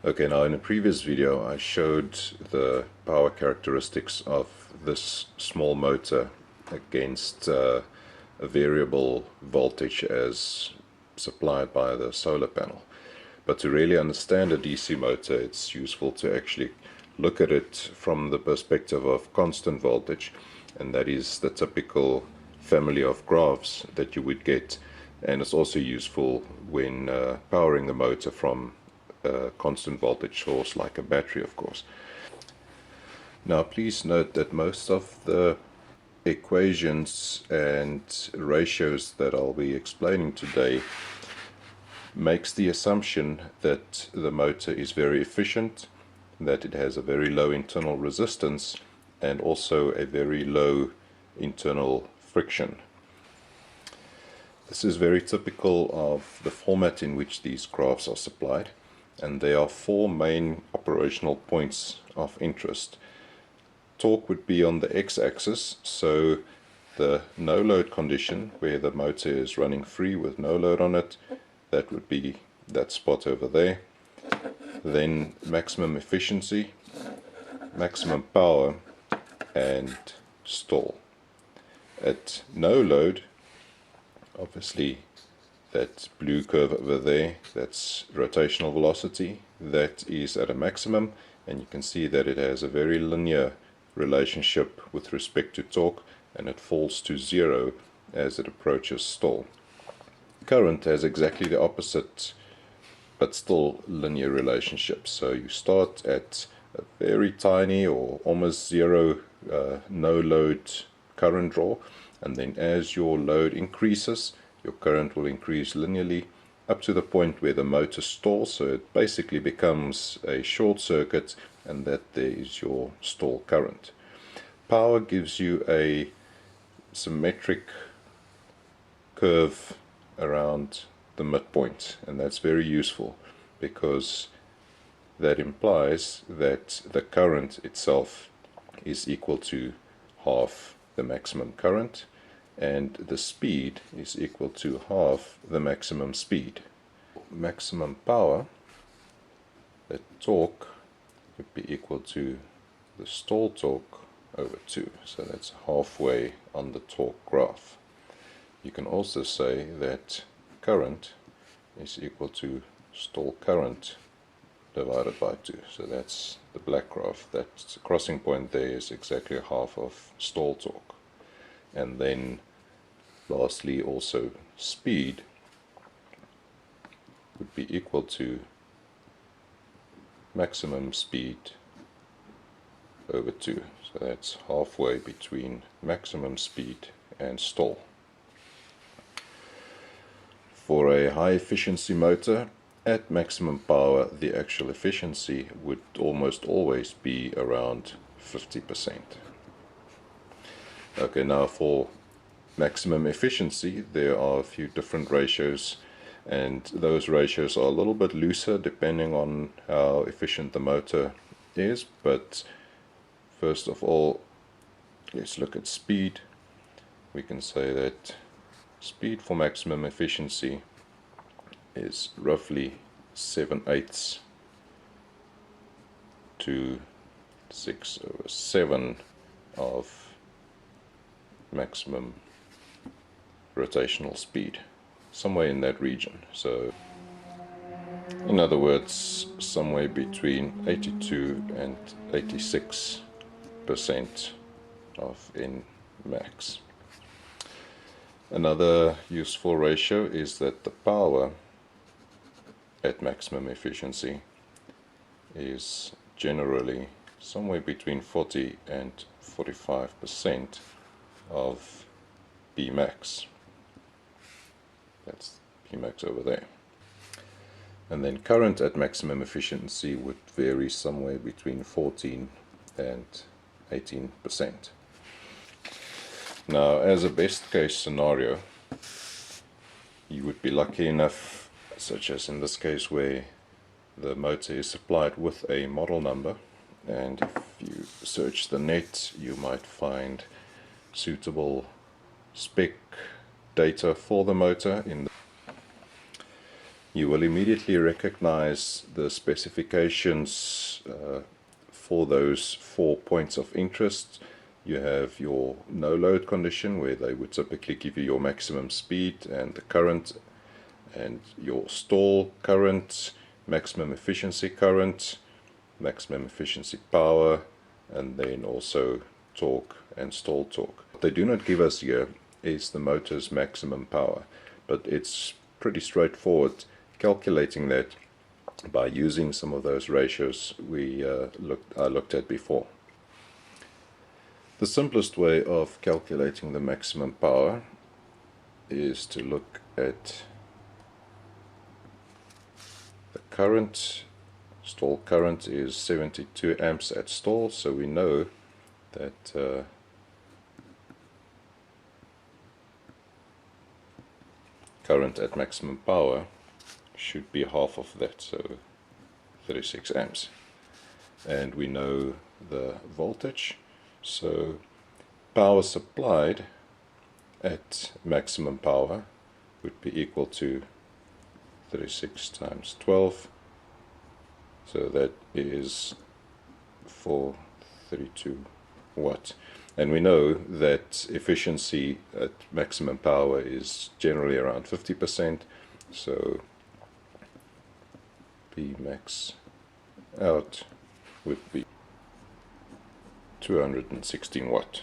Okay, now in a previous video I showed the power characteristics of this small motor against a variable voltage as supplied by the solar panel. But to really understand a DC motor, it's useful to actually look at it from the perspective of constant voltage, and that is the typical family of graphs that you would get, and it's also useful when powering the motor from a constant voltage source like a battery, of course. Now please note that most of the equations and ratios that I'll be explaining today makes the assumption that the motor is very efficient, that it has a very low internal resistance and also a very low internal friction. This is very typical of the format in which these graphs are supplied, and there are four main operational points of interest. Torque would be on the x-axis, so the no load condition where the motor is running free with no load on it, that would be that spot over there. Then maximum efficiency, maximum power and stall. At no load, obviously that blue curve over there, that's rotational velocity, that is at a maximum, and you can see that it has a very linear relationship with respect to torque, and it falls to zero as it approaches stall. Current has exactly the opposite but still linear relationship. So you start at a very tiny or almost zero no load current draw, and then as your load increases, your current will increase linearly up to the point where the motor stalls, so it basically becomes a short circuit, and that there is your stall current. Power gives you a symmetric curve around the midpoint, and that's very useful because that implies that the current itself is equal to half the maximum current, and the speed is equal to half the maximum speed. Maximum power, the torque, would be equal to the stall torque over 2, so that's halfway on the torque graph. You can also say that current is equal to stall current divided by 2, so that's the black graph. That crossing point there is exactly half of stall torque. And then lastly also speed would be equal to maximum speed over 2, so that's halfway between maximum speed and stall. For a high efficiency motor at maximum power, the actual efficiency would almost always be around 50%. Okay, now for maximum efficiency there are a few different ratios, and those ratios are a little bit looser depending on how efficient the motor is. But first of all, let's look at speed. We can say that speed for maximum efficiency is roughly 7/8 to 6/7 of maximum rotational speed, somewhere in that region. So in other words, somewhere between 82 and 86% of N max. Another useful ratio is that the power at maximum efficiency is generally somewhere between 40 and 45% of P max. That's P max over there. And then current at maximum efficiency would vary somewhere between 14 and 18%. Now, as a best case scenario, you would be lucky enough, such as in this case where the motor is supplied with a model number, and if you search the net you might find suitable spec data for the motor. you will immediately recognize the specifications for those 4 points of interest. You have your no load condition, where they would typically give you your maximum speed and the current, and your stall current, maximum efficiency current, maximum efficiency power, and then also torque and stall torque. What they do not give us here is the motor's maximum power, but it's pretty straightforward calculating that by using some of those ratios I looked at before. The simplest way of calculating the maximum power is to look at the current. Stall current is 72 amps at stall, so we know that current at maximum power should be half of that, so 36 amps. And we know the voltage, so power supplied at maximum power would be equal to 36 times 12, so that is 432 watts. And we know that efficiency at maximum power is generally around 50%, so P max out would be 216 watt.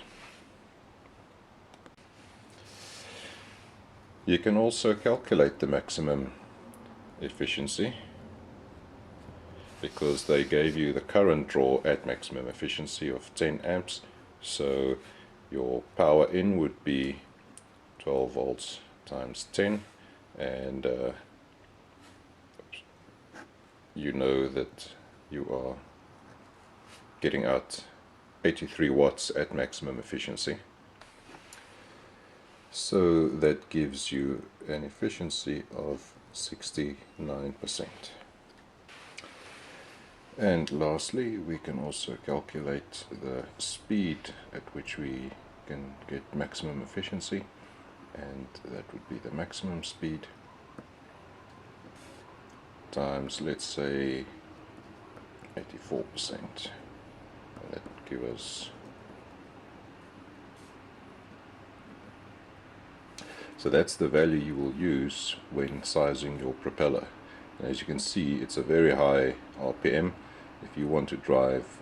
You can also calculate the maximum efficiency, because they gave you the current draw at maximum efficiency of 10 amps, so your power in would be 12 volts times 10, and you know that you are getting out 83 watts at maximum efficiency. So that gives you an efficiency of 69%. And lastly, we can also calculate the speed at which we can get maximum efficiency, and that would be the maximum speed times, let's say, 84%. That would give us, so that's the value you will use when sizing your propeller. And as you can see, it's a very high RPM. If you want to drive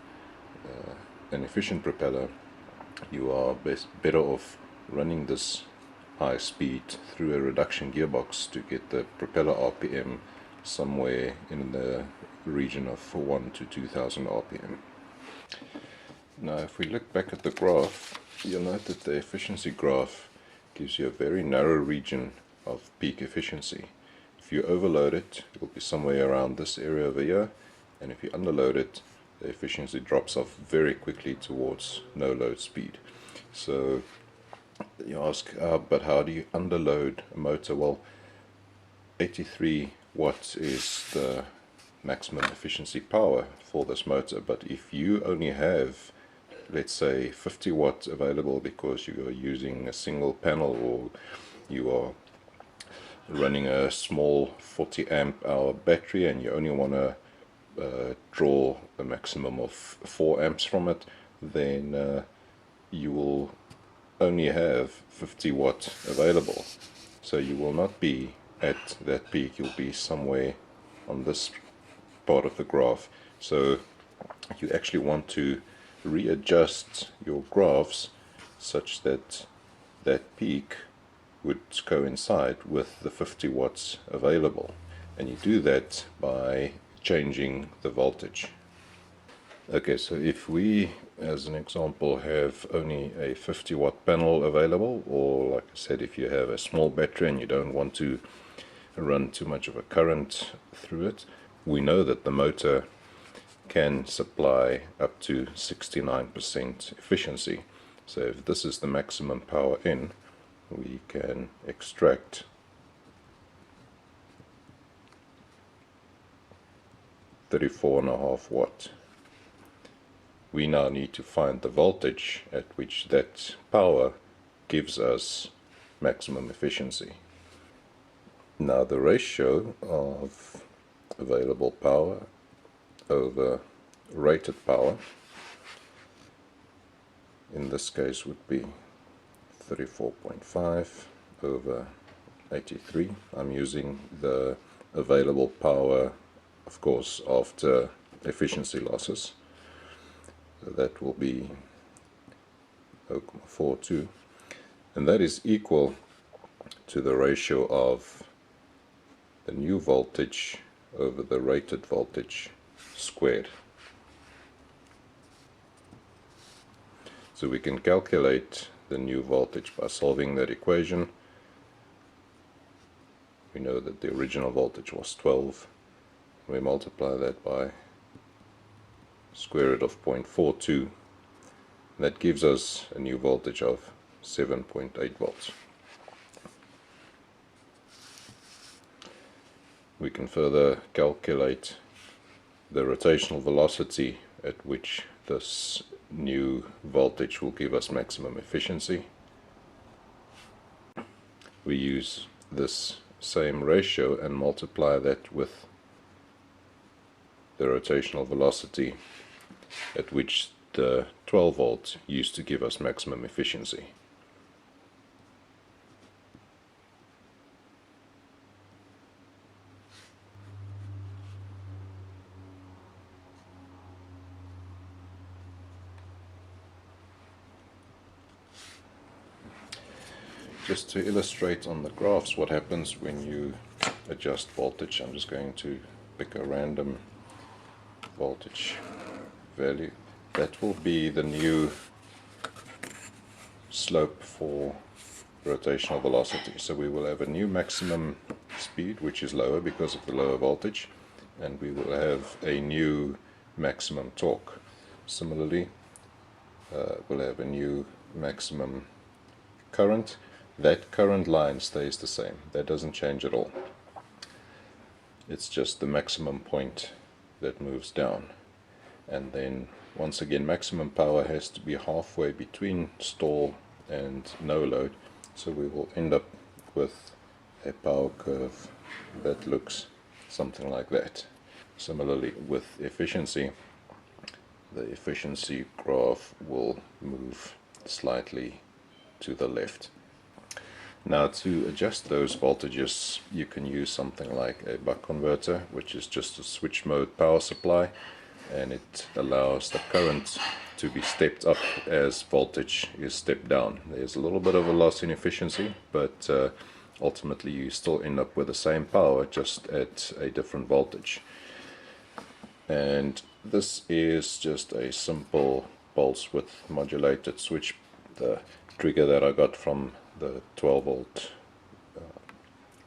an efficient propeller, you are better off running this high speed through a reduction gearbox to get the propeller RPM somewhere in the region of 1 to 2000 RPM. Now if we look back at the graph, you'll note that the efficiency graph gives you a very narrow region of peak efficiency. If you overload it, it will be somewhere around this area over here, and if you underload it, the efficiency drops off very quickly towards no load speed. So you ask, but how do you underload a motor? Well, 83 watts is the maximum efficiency power for this motor, but if you only have, let's say, 50 watts available because you are using a single panel, or you are running a small 40 amp hour battery and you only want to draw a maximum of 4 amps from it, then you will only have 50 watts available. So you will not be at that peak, you'll be somewhere on this part of the graph. So you actually want to readjust your graphs such that that peak would coincide with the 50 watts available, and you do that by changing the voltage. Okay, so if we, as an example, have only a 50 watt panel available, or like I said, if you have a small battery and you don't want to run too much of a current through it, we know that the motor can supply up to 69% efficiency. So if this is the maximum power in, we can extract 34.5 watts. We now need to find the voltage at which that power gives us maximum efficiency. Now the ratio of available power over rated power in this case would be 34.5 over 83. I'm using the available power, of course, after efficiency losses. So that will be 0.42, and that is equal to the ratio of the new voltage over the rated voltage squared. So we can calculate the new voltage by solving that equation. We know that the original voltage was 12. We multiply that by square root of 0.42. That gives us a new voltage of 7.8 volts. We can further calculate the rotational velocity at which this new voltage will give us maximum efficiency. We use this same ratio and multiply that with the rotational velocity at which the 12 volt used to give us maximum efficiency. Just to illustrate on the graphs what happens when you adjust voltage, I'm just going to pick a random voltage value. That will be the new slope for rotational velocity. So we will have a new maximum speed, which is lower because of the lower voltage, and we will have a new maximum torque. Similarly, we'll have a new maximum current. That current line stays the same. That doesn't change at all. It's just the maximum point that moves down. And then once again, maximum power has to be halfway between stall and no load. So we will end up with a power curve that looks something like that. Similarly with efficiency, the efficiency graph will move slightly to the left. Now to adjust those voltages, you can use something like a buck converter, which is just a switch mode power supply, and it allows the current to be stepped up as voltage is stepped down. There's a little bit of a loss in efficiency, but ultimately you still end up with the same power, just at a different voltage. And this is just a simple pulse width modulated switch, the trigger that I got from the 12 volt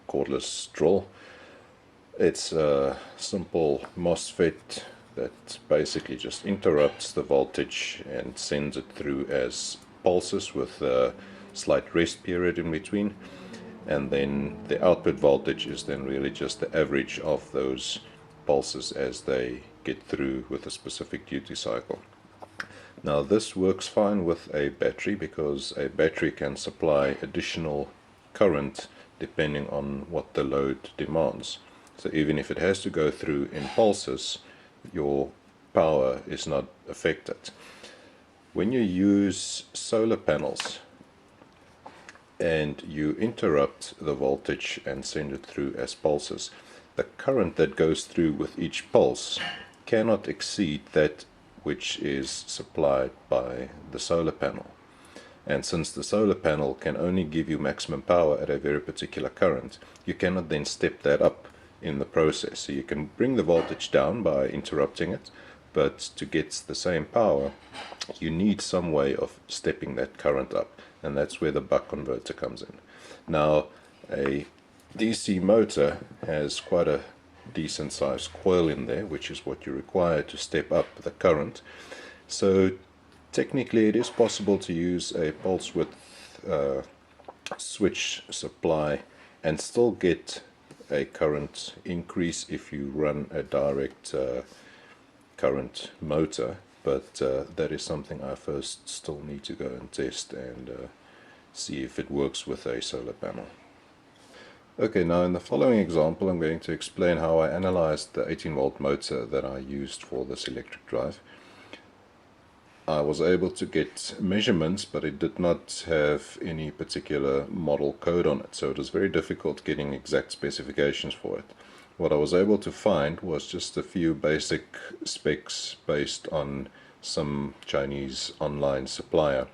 cordless drill. It's a simple MOSFET that basically just interrupts the voltage and sends it through as pulses with a slight rest period in between, and then the output voltage is then really just the average of those pulses as they get through with a specific duty cycle. Now this works fine with a battery because a battery can supply additional current depending on what the load demands. So even if it has to go through in pulses, your power is not affected. When you use solar panels and you interrupt the voltage and send it through as pulses, the current that goes through with each pulse cannot exceed that which is supplied by the solar panel. And since the solar panel can only give you maximum power at a very particular current, you cannot then step that up in the process. So you can bring the voltage down by interrupting it, but to get the same power, you need some way of stepping that current up, and that's where the buck converter comes in. Now, a DC motor has quite a decent sized coil in there, which is what you require to step up the current. So technically it is possible to use a pulse width switch supply and still get a current increase if you run a direct current motor, but that is something I first still need to go and test and see if it works with a solar panel. Okay, now in the following example I'm going to explain how I analyzed the 18 volt motor that I used for this electric drive. I was able to get measurements, but it did not have any particular model code on it, so it was very difficult getting exact specifications for it. What I was able to find was just a few basic specs based on some Chinese online supplier.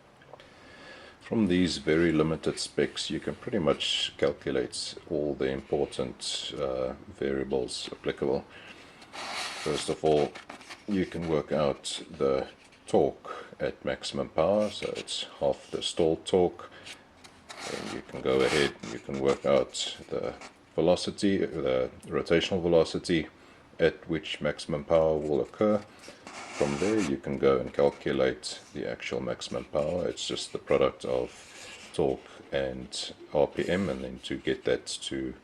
From these very limited specs, you can pretty much calculate all the important variables applicable. First of all, you can work out the torque at maximum power, so it's half the stall torque. And you can go ahead and you can work out the velocity, the rotational velocity at which maximum power will occur. From there you can go and calculate the actual maximum power. It's just the product of torque and RPM, and then to get that to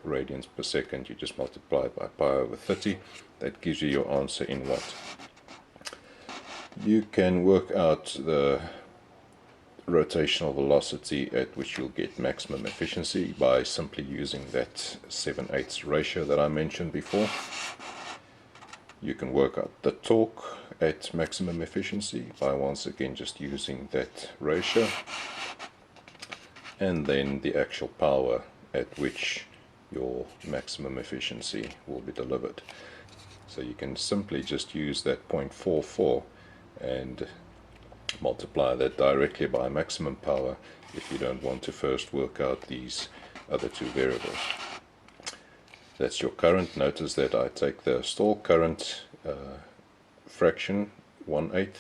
radians per second you just multiply it by pi over 30. That gives you your answer in watt. You can work out the rotational velocity at which you'll get maximum efficiency by simply using that 7/8 ratio that I mentioned before. You can work out the torque at maximum efficiency by once again just using that ratio, and then the actual power at which your maximum efficiency will be delivered. So you can simply just use that 0.44 and multiply that directly by maximum power if you don't want to first work out these other two variables. That's your current. Notice that I take the stall current fraction 1/8,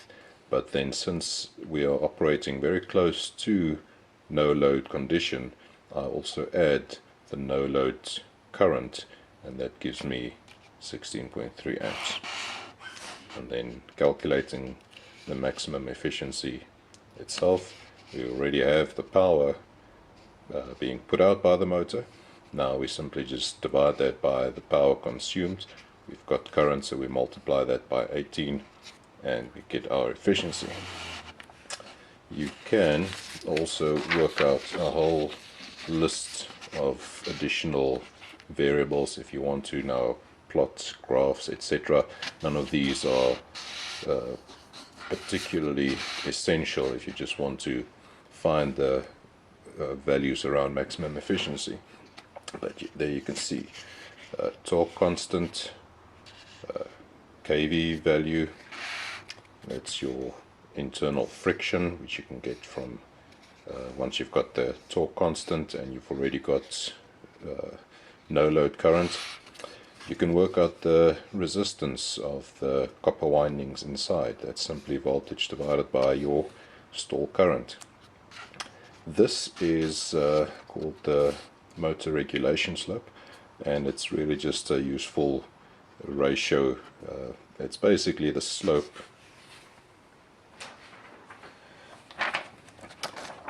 but then since we are operating very close to no load condition, I also add the no load current, and that gives me 16.3 amps. And then calculating the maximum efficiency itself, we already have the power being put out by the motor. Now we simply just divide that by the power consumed. We've got current, so we multiply that by 18 and we get our efficiency. You can also work out a whole list of additional variables if you want to now plot graphs, etc. None of these are particularly essential if you just want to find the values around maximum efficiency. But there you can see torque constant, kV value, that's your internal friction, which you can get from once you've got the torque constant and you've already got no load current. You can work out the resistance of the copper windings inside. That's simply voltage divided by your stall current. This is called the motor regulation slope, and it's really just a useful ratio. It's basically the slope.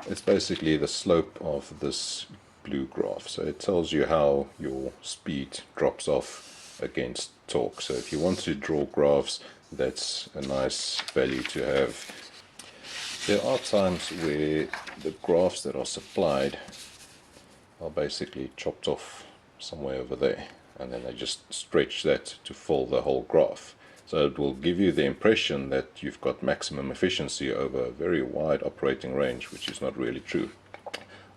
It's basically the slope of this blue graph. So it tells you how your speed drops off against torque. So if you want to draw graphs, that's a nice value to have. There are times where the graphs that are supplied are basically chopped off somewhere over there, and then they just stretch that to fill the whole graph. So it will give you the impression that you've got maximum efficiency over a very wide operating range, which is not really true.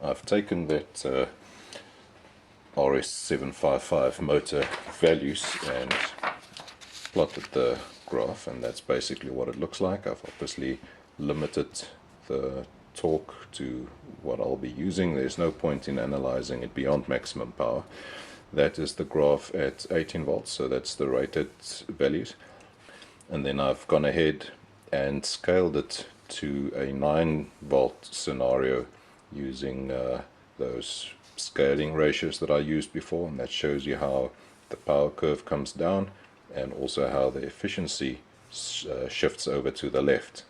I've taken that RS755 motor values and plotted the graph, and that's basically what it looks like. I've obviously limited the torque to what I'll be using. There's no point in analyzing it beyond maximum power. That is the graph at 18 volts, so that's the rated values. And then I've gone ahead and scaled it to a 9 volt scenario using those scaling ratios that I used before, and that shows you how the power curve comes down and also how the efficiency shifts over to the left.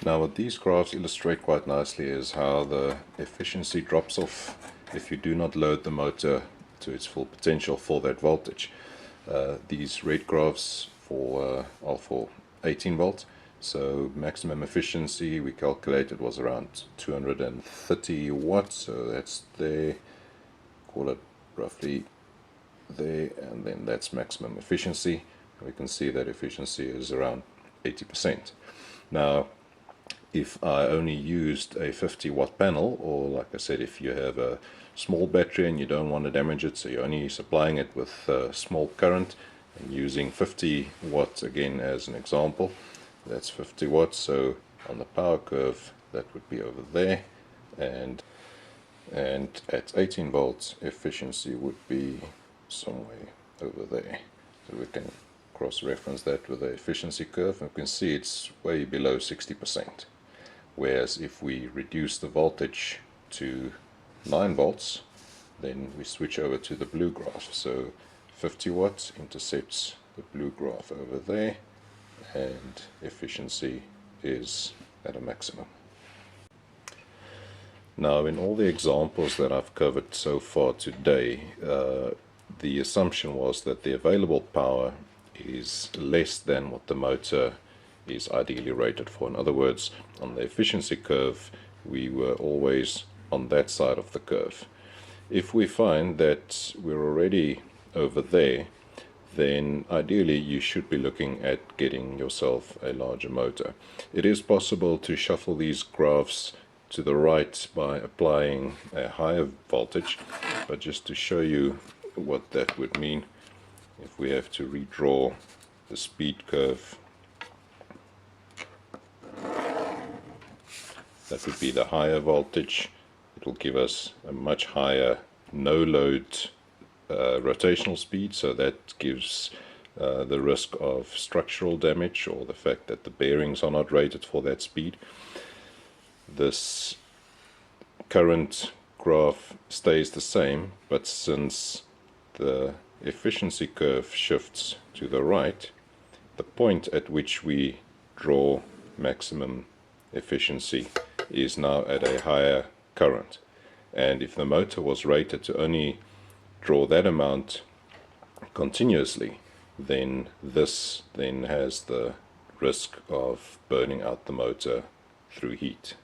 Now what these graphs illustrate quite nicely is how the efficiency drops off if you do not load the motor to its full potential for that voltage. These red graphs are for 18 volts, so maximum efficiency we calculated was around 230 watts, so that's there. call it roughly there, and then that's maximum efficiency. We can see that efficiency is around 80%. Now, if I only used a 50-watt panel, or like I said, if you have a small battery and you don't want to damage it, so you're only supplying it with small current and using 50 watts again as an example, that's 50 watts. So on the power curve, that would be over there, and at 18 volts efficiency would be somewhere over there. So we can cross-reference that with the efficiency curve, and we can see it's way below 60%. Whereas if we reduce the voltage to 9 volts, then we switch over to the blue graph. So 50 watts intercepts the blue graph over there, and efficiency is at a maximum. Now, in all the examples that I've covered so far today, the assumption was that the available power is less than what the motor is ideally rated for. In other words, on the efficiency curve, we were always on that side of the curve. If we find that we're already over there, then ideally you should be looking at getting yourself a larger motor. It is possible to shuffle these graphs to the right by applying a higher voltage, but just to show you what that would mean, if we have to redraw the speed curve, that would be the higher voltage. It will give us a much higher no-load rotational speed, so that gives the risk of structural damage, or the fact that the bearings are not rated for that speed. This current graph stays the same, but since the efficiency curve shifts to the right, the point at which we draw maximum efficiency is now at a higher current. And if the motor was rated to only draw that amount continuously, then this then has the risk of burning out the motor through heat.